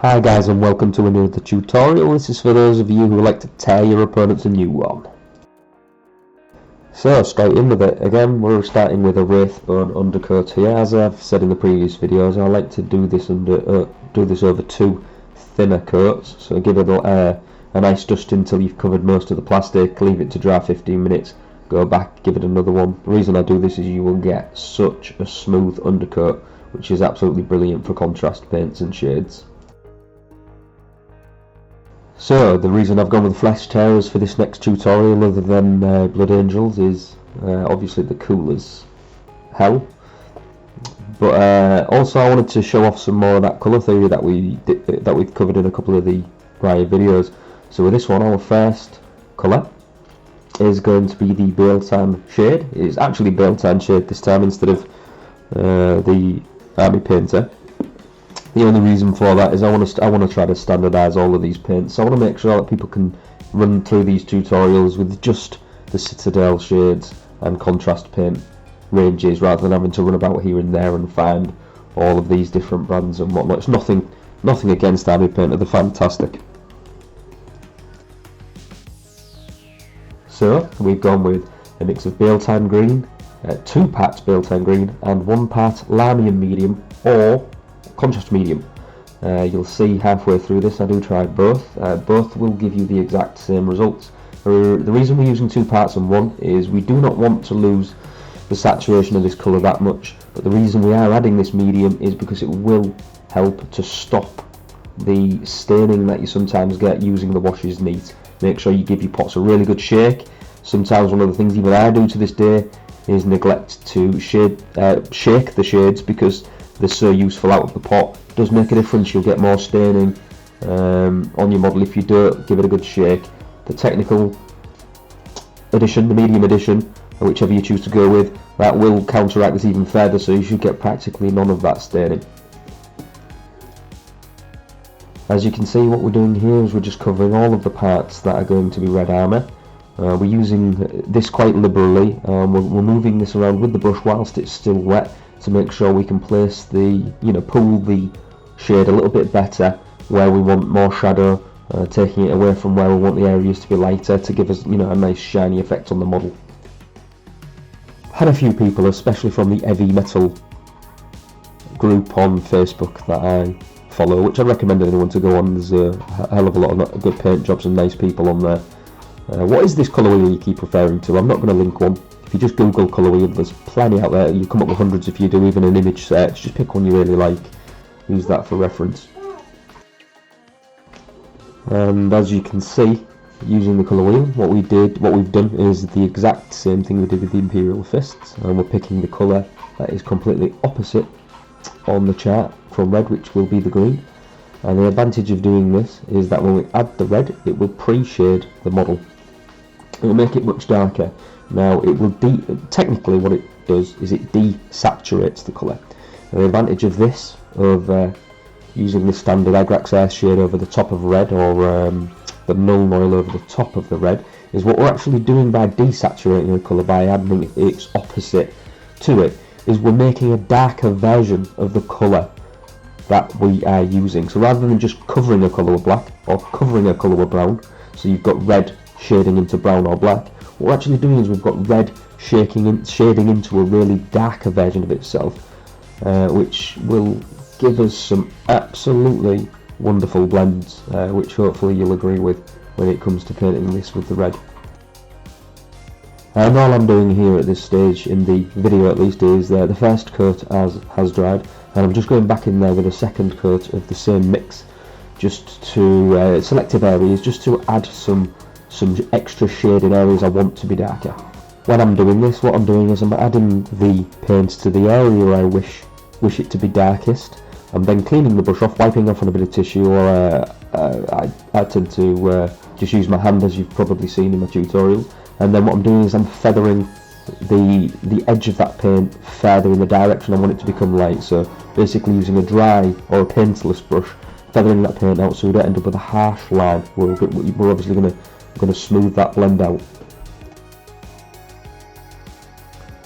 Hi guys, and welcome to another tutorial. This is for those of you who like to tear your opponents a new one. So straight in with it. Again, we're starting with a Wraithbone undercoat here. As I've said in the previous videos, I like to do this over two thinner coats. So give it a nice dust until you've covered most of the plastic, leave it to dry 15 minutes, go back, give it another one. The reason I do this is you will get such a smooth undercoat, which is absolutely brilliant for contrast paints and shades. So the reason I've gone with flesh tearers for this next tutorial other than Blood Angels is obviously the cool as hell, but also I wanted to show off some more of that colour theory that we've covered in a couple of the prior videos. So with this one, our first colour is going to be the Bale-Tan shade. It's actually Bale-Tan shade this time instead of the Army Painter. The only reason for that is I want to try to standardise all of these paints. So I want to make sure that people can run through these tutorials with just the Citadel shades and contrast paint ranges, rather than having to run about here and there and find all of these different brands and whatnot. It's nothing against Army Painter, they're fantastic. So we've gone with a mix of Bale-Tan green, 2 parts Bale-Tan green and 1 part Lamium medium or contrast medium. You'll see halfway through this I do try both. Both will give you the exact same results. The reason we're using 2 parts and 1 is we do not want to lose the saturation of this colour that much, but the reason we are adding this medium is because it will help to stop the staining that you sometimes get using the washes neat. Make sure you give your pots a really good shake. Sometimes one of the things even I do to this day is neglect to shake the shades because they're so useful out of the pot. It does make a difference. You'll get more staining on your model if you don't give it a good shake. The technical edition, the medium edition, or whichever you choose to go with, that will counteract this even further, so you should get practically none of that staining. As you can see, what we're doing here is we're just covering all of the parts that are going to be red armour. We're using this quite liberally. We're moving this around with the brush whilst it's still wet, to make sure we can place pull the shade a little bit better where we want more shadow, taking it away from where we want the areas to be lighter to give us a nice shiny effect on the model. Had a few people, especially from the heavy metal group on Facebook that I follow, which I recommend anyone to go on. There's a hell of a lot of good paint jobs and nice people on there. What is this colour wheel you keep referring to? I'm not going to link one. If you just Google colour wheel, there's plenty out there. You come up with hundreds if you do even an image search. Just pick one you really like, use that for reference. And as you can see, using the colour wheel, what we've done is the exact same thing we did with the Imperial Fists, and we're picking the colour that is completely opposite on the chart from red, which will be the green. And the advantage of doing this is that when we add the red, it will pre-shade the model. It will make it much darker. Now it will technically what it does is it desaturates the colour. The advantage of this, of using the standard Agrax Air shade over the top of red, or the Null Oil over the top of the red, is what we're actually doing by desaturating the colour, by adding its opposite to it, is we're making a darker version of the colour that we are using. So rather than just covering a colour with black or covering a colour with brown, so you've got red shading into brown or black, what we're actually doing is we've got red shading into a really darker version of itself, which will give us some absolutely wonderful blends, which hopefully you'll agree with when it comes to painting this with the red. And all I'm doing here at this stage, in the video at least, is the first coat has dried, and I'm just going back in there with a second coat of the same mix, just to selective areas, just to add some extra shade in areas I want to be darker. When I'm doing this, what I'm doing is I'm adding the paint to the area I wish it to be darkest. I'm then cleaning the brush off, wiping off on a bit of tissue, or I tend to just use my hand, as you've probably seen in my tutorials. And then what I'm doing is I'm feathering the edge of that paint further in the direction I want it to become light. So basically using a dry or a paintless brush, feathering that paint out so we don't end up with a harsh line. We're obviously going to smooth that blend out.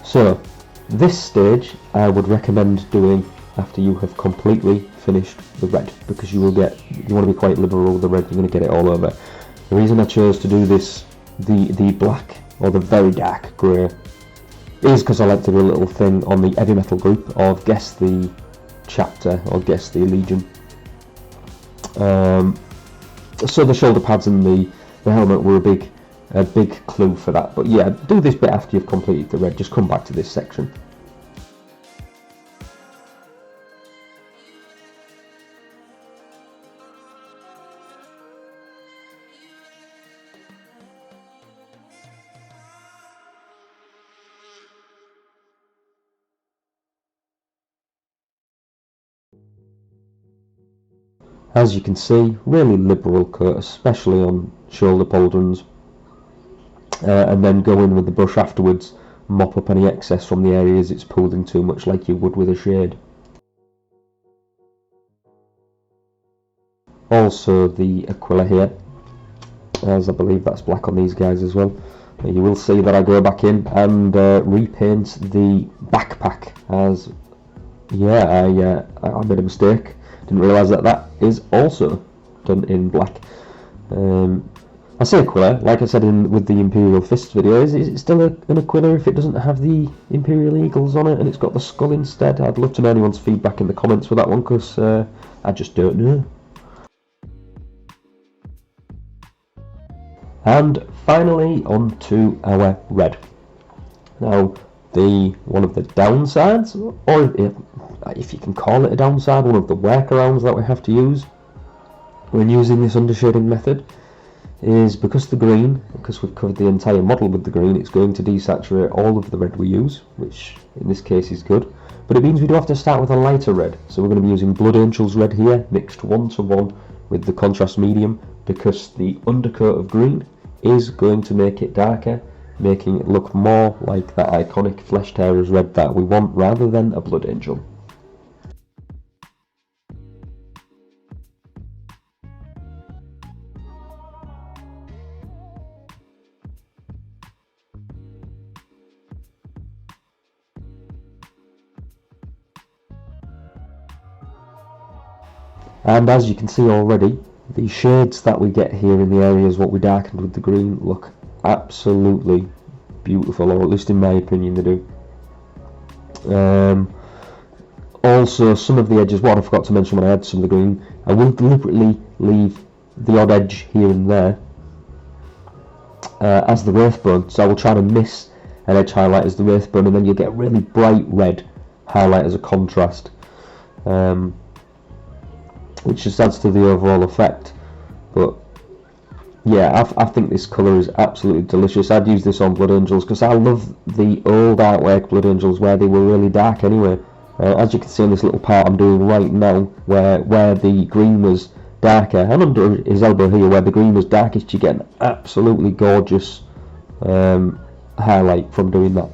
So this stage I would recommend doing after you have completely finished the red, because you want to be quite liberal with the red, you're going to get it all over. The reason I chose to do this, the black or the very dark grey, is because I like to do a little thing on the heavy metal group of guess the chapter or guess the legion. So the shoulder pads and the helmet were a big clue for that. But yeah, do this bit after you've completed the red. Just come back to this section. As you can see, really liberal cut, especially on shoulder pauldrons, and then go in with the brush afterwards, mop up any excess from the areas it's pulled in too much, like you would with a shade. Also the Aquila here, as I believe that's black on these guys as well. You will see that I go back in and repaint the backpack, as yeah, I made a mistake. Didn't realise that is also done in black. I say Aquila, like I said with the Imperial Fists video, is it still an Aquila if it doesn't have the Imperial Eagles on it and it's got the skull instead? I'd love to know anyone's feedback in the comments with that one, because I just don't know. And finally on to our red. Now, one of the downsides, or if you can call it a downside, one of the workarounds that we have to use when using this undershading method, is because we've covered the entire model with the green, it's going to desaturate all of the red we use, which in this case is good, but it means we do have to start with a lighter red. So we're going to be using Blood Angel's red here, mixed 1-to-1 with the contrast medium, because the undercoat of green is going to make it darker, making it look more like that iconic Flesh Tearers red that we want, rather than a Blood Angel. And as you can see already, the shades that we get here in the areas what we darkened with the green look absolutely beautiful, or at least in my opinion they do. Also, some of the edges, what I forgot to mention when I had some of the green, I will deliberately leave the odd edge here and there as the Wraithbone, so I will try to miss an edge highlight as the Wraithbone, and then you'll get really bright red highlight as a contrast, which just adds to the overall effect. But yeah, I think this colour is absolutely delicious. I'd use this on Blood Angels because I love the old artwork Blood Angels where they were really dark anyway. As you can see on this little part I'm doing right now, where the green was darker, and under his elbow here where the green was darkest, you get an absolutely gorgeous highlight from doing that.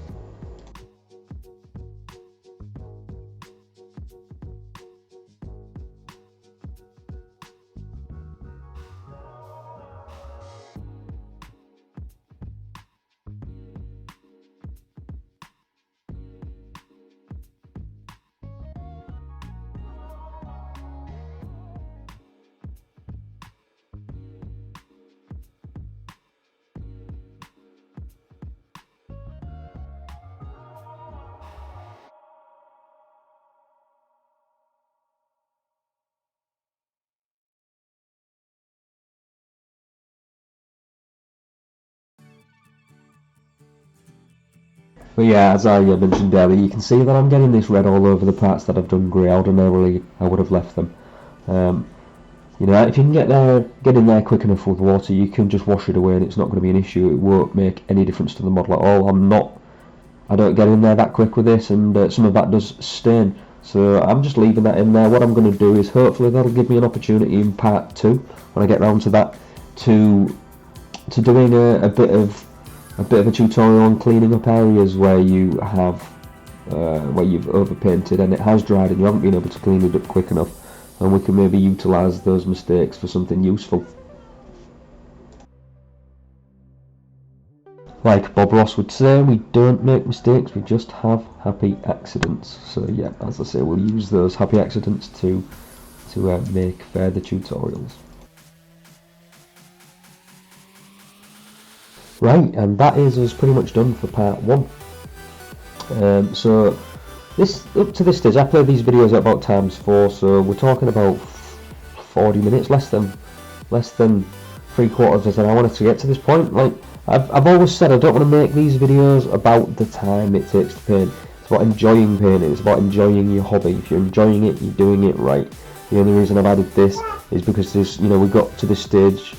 But yeah, as I mentioned earlier, you can see that I'm getting this red all over the parts that I've done grey. Ordinarily, I would have left them. You know, if you can get in there quick enough with water, you can just wash it away and it's not going to be an issue. It won't make any difference to the model at all. I don't get in there that quick with this, and some of that does stain. So I'm just leaving that in there. What I'm going to do is hopefully that'll give me an opportunity in part 2, when I get round to that, to doing a bit of a tutorial on cleaning up areas where you have where you've overpainted and it has dried and you haven't been able to clean it up quick enough, and we can maybe utilise those mistakes for something useful. Like Bob Ross would say, we don't make mistakes, we just have happy accidents. So yeah, as I say, we'll use those happy accidents to make further tutorials. Right, and that is us pretty much done for part 1. So this, up to this stage, I play these videos at about ×4, so we're talking about 40 minutes, less than 3/4 of an hour to get to this point. Like I've always said, I don't want to make these videos about the time it takes to paint. It's about enjoying painting, it's about enjoying your hobby. If you're enjoying it, you're doing it right. The only reason I've added this is because this, you know, we got to this stage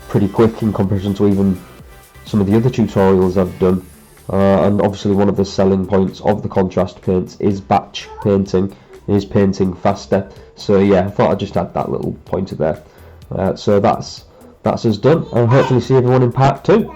pretty quick in comparison to even some of the other tutorials I've done. And obviously one of the selling points of the contrast paints is batch painting, is painting faster. So yeah, I thought I'd just add that little pointer there. So that's us done. I'll hopefully see everyone in part 2.